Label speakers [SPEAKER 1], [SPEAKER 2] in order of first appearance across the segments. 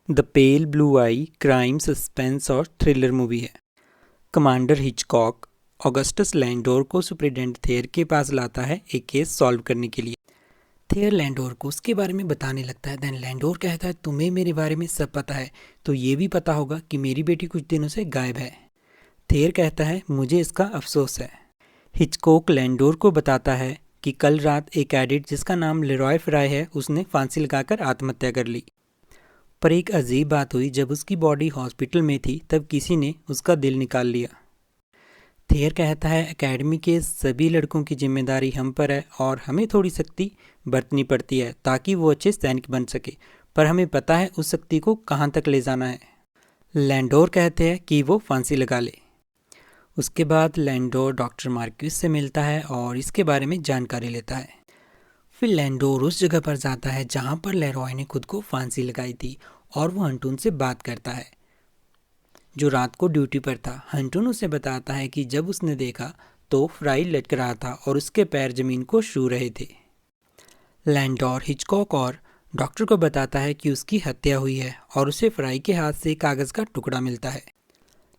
[SPEAKER 1] The pale blue I crime suspense और thriller movie है। Commander Hitchcock Augustus Landour को superintendent there के पास लाता है एक केस सॉल्व करने के लिए। थेयर लैंडोर को उसके बारे में बताने लगता है। देन लैंडोर कहता है तुम्हें मेरे बारे में सब पता है, तो ये भी पता होगा कि मेरी बेटी कुछ दिनों से गायब है। थेयर कहता है मुझे इसका अफसोस है। हिचकॉक लैंडोर को बताता है कि कल रात एक एडिट जिसका नाम लेरॉय फ्राई है उसने फांसी लगाकर आत्महत्या कर ली। पर एक अजीब बात हुई, जब उसकी बॉडी हॉस्पिटल में थी तब किसी ने उसका दिल निकाल लिया। थेयर कहता है एकेडमी के सभी लड़कों की जिम्मेदारी हम पर है और हमें थोड़ी शक्ति बरतनी पड़ती है ताकि वो अच्छे सैनिक बन सके, पर हमें पता है उस शक्ति को कहाँ तक ले जाना है। लैंडोर कहते हैं कि वो फांसी लगा ले। उसके बाद लैंडोर डॉक्टर मार्क्विस से मिलता है और इसके बारे में जानकारी लेता है। फिर लैंडोर उस जगह पर जाता है जहाँ पर लेरॉय ने खुद को फांसी लगाई थी और वो हंटून से बात करता है जो रात को ड्यूटी पर था। हंटून उसे बताता है कि जब उसने देखा तो फ्राई लटक रहा था और उसके पैर जमीन को छू रहे थे। लैंडोर हिचकॉक और डॉक्टर को बताता है कि उसकी हत्या हुई है और उसे फ्राई के हाथ से कागज़ का टुकड़ा मिलता है।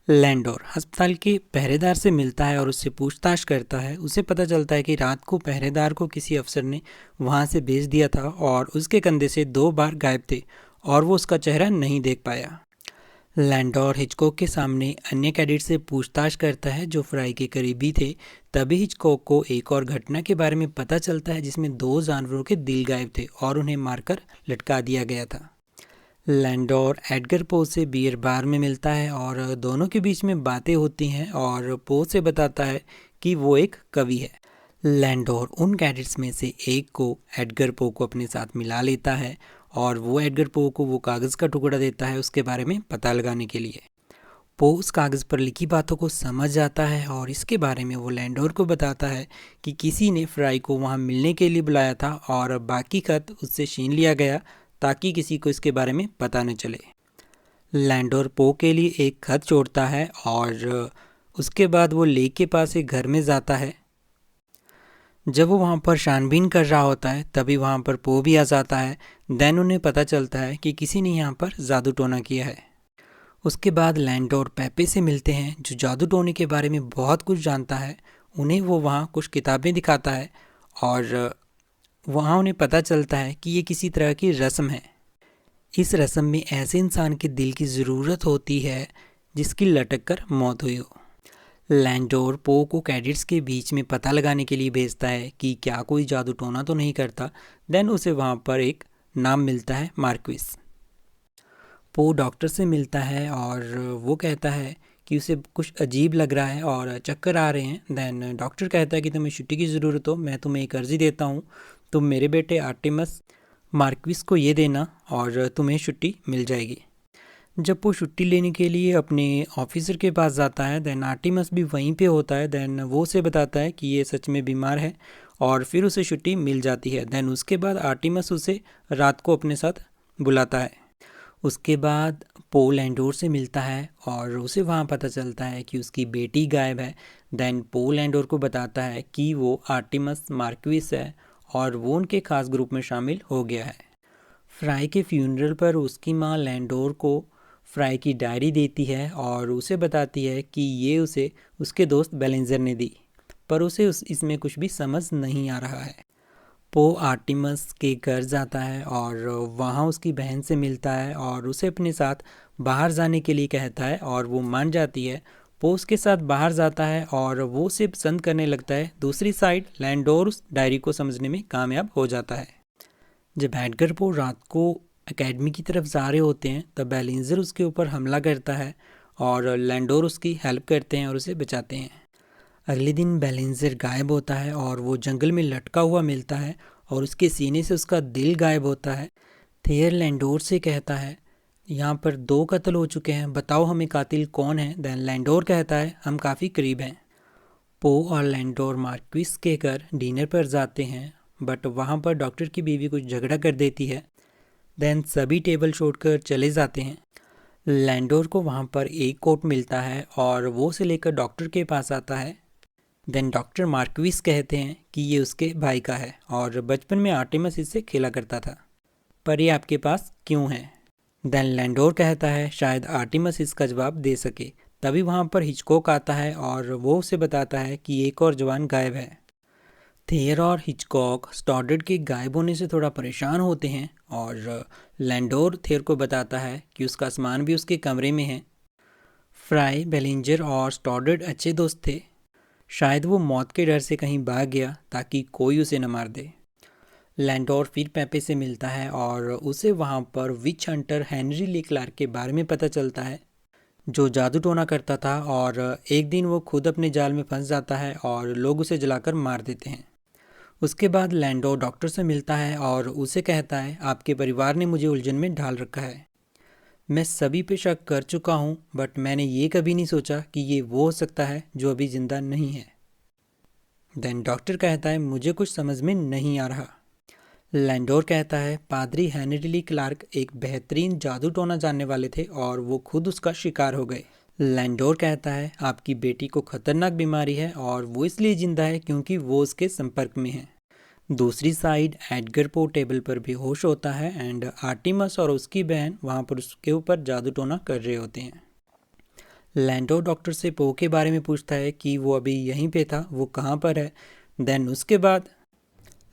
[SPEAKER 1] लैंडोर अस्पताल के पहरेदार से मिलता है और उससे पूछताछ करता है। उसे पता चलता है कि रात को पहरेदार को किसी अफसर ने वहां से भेज दिया था और उसके कंधे से 2 बार गायब थे और वो उसका चेहरा नहीं देख पाया। लैंडोर हिचकॉक के सामने अन्य कैडेट से पूछताछ करता है जो फ्राई के करीबी थे। तभी हिचकॉक को एक और घटना के बारे में पता चलता है जिसमें 2 जानवरों के दिल गायब थे और उन्हें मारकर लटका दिया गया था। लैंडोर एडगर पो से बियर बार में मिलता है और दोनों के बीच में बातें होती हैं और पो से बताता है कि वो एक कवि है। लैंडोर उन कैडेट्स में से एक को एडगर पो को अपने साथ मिला लेता है और वो एडगर पो को वो कागज़ का टुकड़ा देता है उसके बारे में पता लगाने के लिए। पो उस कागज़ पर लिखी बातों को समझ जाता है और इसके बारे में वो लैंडोर को बताता है कि किसी ने फ्राई को वहाँ मिलने के लिए बुलाया था और बाकी खत उससे छीन लिया गया ताकि किसी को इसके बारे में पता न चले। लैंडोर पो के लिए एक खत छोड़ता है और उसके बाद वो लेक के पास एक घर में जाता है। जब वो वहाँ पर छानबीन कर रहा होता है तभी वहाँ पर पो भी आ जाता है। देन उन्हें पता चलता है कि किसी ने यहाँ पर जादू टोना किया है। उसके बाद लैंडोर पेपे से मिलते हैं जो जादू टोने के बारे में बहुत कुछ जानता है। उन्हें वो वहाँ कुछ किताबें दिखाता है और वहाँ उन्हें पता चलता है कि ये किसी तरह की रस्म है। इस रस्म में ऐसे इंसान के दिल की ज़रूरत होती है जिसकी लटक कर मौत हुई हो। लैंडोर पो को कैडेट्स के बीच में पता लगाने के लिए भेजता है कि क्या कोई जादू टोना तो नहीं करता। देन उसे वहाँ पर एक नाम मिलता है मार्क्विस। पो डॉक्टर से मिलता है और वो कहता है कि उसे कुछ अजीब लग रहा है और चक्कर आ रहे हैं। देन डॉक्टर कहता है कि तुम्हें छुट्टी की ज़रूरत हो, मैं तुम्हें एक अर्जी देता हूँ, तुम मेरे बेटे आर्टेमस मार्क्विस को ये देना और तुम्हें छुट्टी मिल जाएगी। जब वो छुट्टी लेने के लिए अपने ऑफिसर के पास जाता है देन आर्टेमस भी वहीं पे होता है। देन वो उसे बताता है कि ये सच में बीमार है और फिर उसे छुट्टी मिल जाती है। देन उसके बाद आर्टेमस उसे रात को अपने साथ बुलाता है। उसके बाद पो लैंडोर से मिलता है और उसे वहाँ पता चलता है कि उसकी बेटी गायब है। देन पो लैंडोर को बताता है कि वो आर्टेमस मार्क्विस है और वो उनके खास ग्रुप में शामिल हो गया है। फ्राई के फ्यूनरल पर उसकी माँ लैंडोर को फ्राई की डायरी देती है और उसे बताती है कि ये उसे उसके दोस्त बेलिंजर ने दी, पर उसे इसमें कुछ भी समझ नहीं आ रहा है। पो आर्टेमस के घर जाता है और वहाँ उसकी बहन से मिलता है और उसे अपने साथ बाहर जाने के लिए कहता है और वो मान जाती है। पो उसके साथ बाहर जाता है और वो उसे पसंद करने लगता है। दूसरी साइड लैंडोर उस डायरी को समझने में कामयाब हो जाता है। जब एडगर पो रात को एकेडमी की तरफ जा रहे होते हैं तब बेलिंजर उसके ऊपर हमला करता है और लैंडोर उसकी हेल्प करते हैं और उसे बचाते हैं। अगले दिन बेलिंजर गायब होता है और वो जंगल में लटका हुआ मिलता है और उसके सीने से उसका दिल गायब होता है। थेयर लैंडोर से कहता है यहाँ पर 2 कत्ल हो चुके हैं, बताओ हमें कातिल कौन है। देन लैंडोर कहता है हम काफ़ी करीब हैं। पो और लैंडोर मार्क्विस के घर डिनर पर जाते हैं बट वहाँ पर डॉक्टर की बीवी कुछ झगड़ा कर देती है। देन सभी टेबल छोड़कर चले जाते हैं। लैंडोर को वहाँ पर एक कोट मिलता है और वो उसे लेकर डॉक्टर के पास आता है। देन डॉक्टर मार्क्विस कहते हैं कि ये उसके भाई का है और बचपन में आर्टेमस इससे खेला करता था, पर ये आपके पास क्यों है। देन लैंडोर कहता है शायद आर्टिमस इसका जवाब दे सके। तभी वहाँ पर हिचकॉक आता है और वो उसे बताता है कि एक और जवान गायब है। थेयर और हिचकॉक स्टॉडर्ड के गायब होने से थोड़ा परेशान होते हैं और लैंडोर थेयर को बताता है कि उसका सामान भी उसके कमरे में है। फ्राई, बेलिंजर और स्टॉडर्ड अच्छे दोस्त थे। शायद वो मौत के डर से कहीं भाग गया ताकि कोई उसे न मार दे। लैंडोर फिर पेपे से मिलता है और उसे वहाँ पर विच हंटर हेनरी ले क्लार्क के बारे में पता चलता है, जो जादू टोना करता था और एक दिन वो खुद अपने जाल में फंस जाता है और लोग उसे जलाकर मार देते हैं। उसके बाद लैंडो डॉक्टर से मिलता है और उसे कहता है आपके परिवार ने मुझे उलझन में डाल रखा है। मैं सभी पे शक कर चुका हूँ बट मैंने ये कभी नहीं सोचा कि ये वो हो सकता है जो अभी जिंदा नहीं है। देन डॉक्टर कहता है मुझे कुछ समझ में नहीं आ रहा। लैंडोर कहता है पादरी हेनरी ली क्लार्क एक बेहतरीन जादू टोना जानने वाले थे और वो खुद उसका शिकार हो गए। लैंडोर कहता है आपकी बेटी को खतरनाक बीमारी है और वो इसलिए जिंदा है क्योंकि वो उसके संपर्क में है। दूसरी साइड एडगर पो टेबल पर बेहोश होता है एंड आर्टिमस और उसकी बहन वहाँ पर उसके ऊपर जादू टोना कर रहे होते हैं। लैंडोर डॉक्टर से पो के बारे में पूछता है कि वो अभी यहीं पे था, वो कहाँ पर है। देन उसके बाद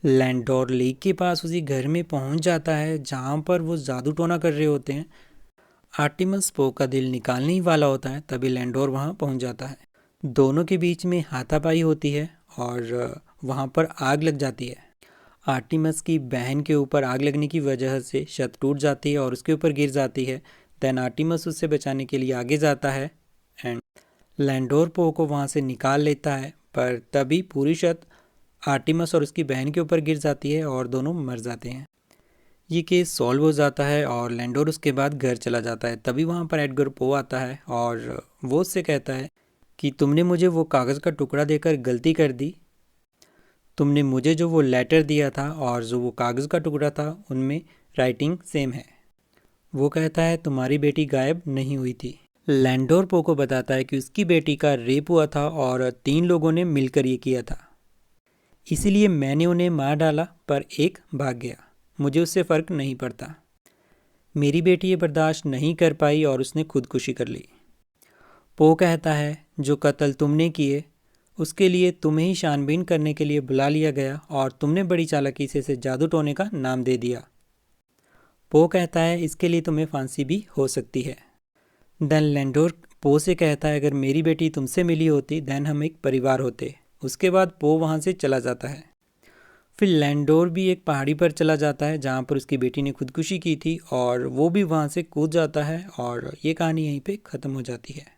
[SPEAKER 1] लैंडोर लेक के पास उसी घर में पहुंच जाता है जहां पर वो जादू टोना कर रहे होते हैं। आर्टिमस पो का दिल निकालने ही वाला होता है तभी लैंडोर वहां पहुंच जाता है। दोनों के बीच में हाथापाई होती है और वहां पर आग लग जाती है। आर्टिमस की बहन के ऊपर आग लगने की वजह से छत टूट जाती है और उसके ऊपर गिर जाती है। देन आर्टिमस उससे बचाने के लिए आगे जाता है एंड लैंडोर पो को वहां से निकाल लेता है, पर तभी पूरी छत आर्टिमस और उसकी बहन के ऊपर गिर जाती है और दोनों मर जाते हैं। ये केस सॉल्व हो जाता है और लैंडोर उसके बाद घर चला जाता है। तभी वहाँ पर एडगर पो आता है और वो उससे कहता है कि तुमने मुझे वो कागज़ का टुकड़ा देकर गलती कर दी। तुमने मुझे जो वो लेटर दिया था और जो वो कागज़ का टुकड़ा था उनमें राइटिंग सेम है। वो कहता है तुम्हारी बेटी गायब नहीं हुई थी। लैंडोर पो को बताता है कि उसकी बेटी का रेप हुआ था और 3 लोगों ने मिलकर ये किया था, इसीलिए मैंने उन्हें मार डाला पर एक भाग गया, मुझे उससे फ़र्क नहीं पड़ता। मेरी बेटी ये बर्दाश्त नहीं कर पाई और उसने खुदकुशी कर ली। पो कहता है जो कत्ल तुमने किए उसके लिए तुम्हें ही छानबीन करने के लिए बुला लिया गया और तुमने बड़ी चालाकी से इसे जादू टोने का नाम दे दिया। पो कहता है इसके लिए तुम्हें फांसी भी हो सकती है। देन लैंडोर पो से कहता है अगर मेरी बेटी तुमसे मिली होती देन हम एक परिवार होते। उसके बाद पो वहाँ से चला जाता है। फिर लैंडोर भी एक पहाड़ी पर चला जाता है जहाँ पर उसकी बेटी ने खुदकुशी की थी और वो भी वहाँ से कूद जाता है और ये कहानी यहीं पे ख़त्म हो जाती है।